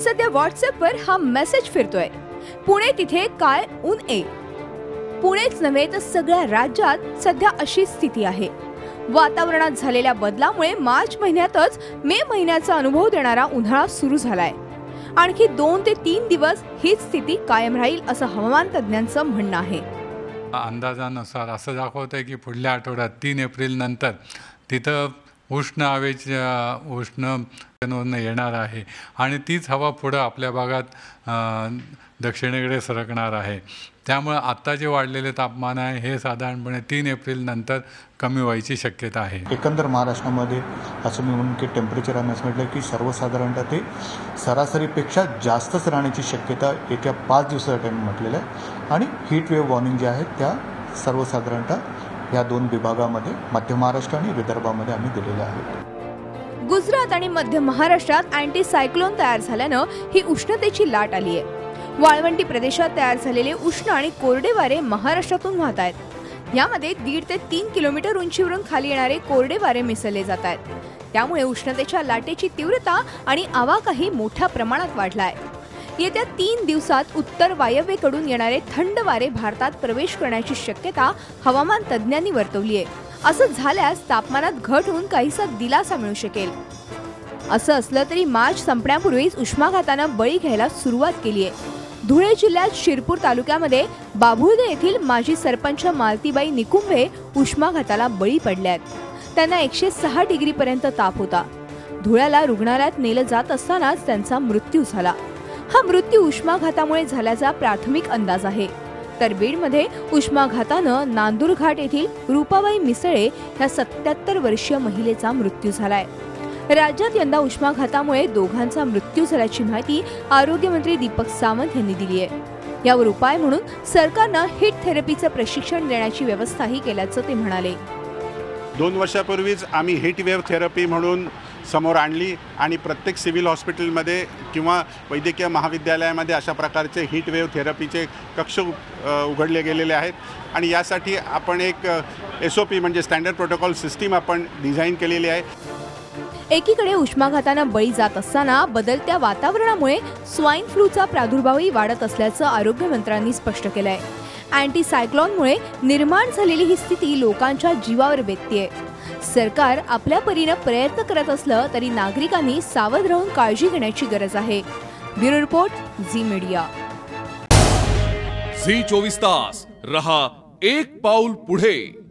सध्या व्हॉट्सअपवर हा मेसेज फिरतोय, पुणे तिथे काय ऊन ए. पुणेच नव्हे तर सगळ्या राज्यात सध्या अशी स्थिती आहे. वातावरणात झालेल्या बदलामुळे मार्च महिन्यातच मे महिन्याचा अनुभव देणारा उन्हाळा सुरू झालाय. आणखी 2 ते 3 दिवस हीच स्थिती कायम राहील असं हवामान तज्ज्ञांचं म्हणणं आहे. अंदाजानुसार असं दाखवतंय की पुढल्या आठवड्यात 3 एप्रिल नंतर तिथं उष्ण हवेच्या येणार आहे आणि तीच हवा पुढं आपल्या भागात दक्षिणेकडे सरकणार आहे. त्यामुळे आत्ता जे वाढलेले तापमान आहे हे साधारणपणे 3 एप्रिल नंतर कमी व्हायची शक्यता आहे. एकंदर महाराष्ट्रामध्ये असं मी म्हणून की टेम्परेचर आम्ही असं म्हटलं की सर्वसाधारणतः ते सरासरीपेक्षा जास्तच राहण्याची शक्यता येत्या 5 दिवसासाठी म्हटलेलं आहे. आणि हीट वेव्ह वॉर्निंग जे आहेत त्या सर्वसाधारणतः या 2 विभागामध्ये मध्य महाराष्ट्र आणि विदर्भामध्ये आम्ही दिलेल्या आहेत. गुजरात आणि मध्य महाराष्ट्रात अँटी सायक्लोन तयार झाल्यानं ही उष्णतेची लाट आली आहे. वाळवंटी प्रदेशात तयार झालेले उष्ण आणि कोरडे वारे महाराष्ट्रातून वाहत आहेत. यामध्ये 1.5 ते 3 किलोमीटर उंचीवरून खाली येणारे कोरडे वारे मिसळले जात आहेत. त्यामुळे उष्णतेच्या लाटेची तीव्रता आणि आवाकाही मोठ्या प्रमाणात वाढलाय. येत्या 3 दिवसात उत्तर वायव्येकडून येणारे थंड वारे भारतात प्रवेश करण्याची शक्यता हवामान तज्ज्ञांनी वर्तवली आहे. असं झाल्यास तापमानात घट होऊन काहीसा दिलासा मिळू शकेल. असं असलं तरी मार्च संपण्यापूर्वीच उष्माघातानं बळी घ्यायला सुरुवात केली आहे. धुळे जिल्ह्यात शिरपूर तालुक्यामध्ये बाभुळदे येथील माजी सरपंच मालतीबाई निकुंभे उष्माघाताला बळी पडल्यात. त्यांना 106 डिग्रीपर्यंत ताप होता. धुळ्याला रुग्णालयात नेलं जात असतानाच त्यांचा मृत्यू झाला. हा मृत्यू उष्माघातामुळे झाल्याचा प्राथमिक अंदाज आहे. तर बीडमध्ये उष्माघातानं नांदूरघाट येथील रूपाबाई मिसळे ह्या 77 वर्षीय महिलेचा मृत्यू झालाय. राज्यात यंदा उष्माघातामुळे दोघांचा मृत्यू झाल्याची माहिती आरोग्यमंत्री दीपक सावंत यांनी दिली आहे. यावर उपाय म्हणून सरकारनं हीट थेरपीचं प्रशिक्षण देण्याची व्यवस्थाही केल्याचं ते म्हणाले. 2 वर्षापूर्वीच आम्ही हीट वेव्ह थेरपी म्हणून समोर आणली आणि प्रत्येक सिव्हिल हॉस्पिटलमध्ये किंवा वैद्यकीय महाविद्यालयामध्ये अशा प्रकारचे हीट वेव्ह थेरपीचे कक्ष उघडले गेलेले आहेत. आणि यासाठी आपण एक SOP म्हणजे स्टँडर्ड प्रोटोकॉल सिस्टीम आपण डिझाईन केलेली आहे. एकीकडे उष्माघातानं बळी जात असताना बदलत्या वातावरणामुळे स्वाईन फ्लूचा प्रादुर्भावही वाढत असल्याचं आरोग्यमंत्र्यांनी स्पष्ट केलंय. अँटी सायक्लोनमुळे निर्माण झालेली ही स्थिती लोकांच्या जीवावर बेततेय. सरकार आपल्या परीनं प्रयत्न करत असलं तरी नागरिकांनी सावध राहून काळजी घेण्याची गरज आहे. Bureau report, Zee media. Zee 24 तास रहा एक पाऊल पुढे.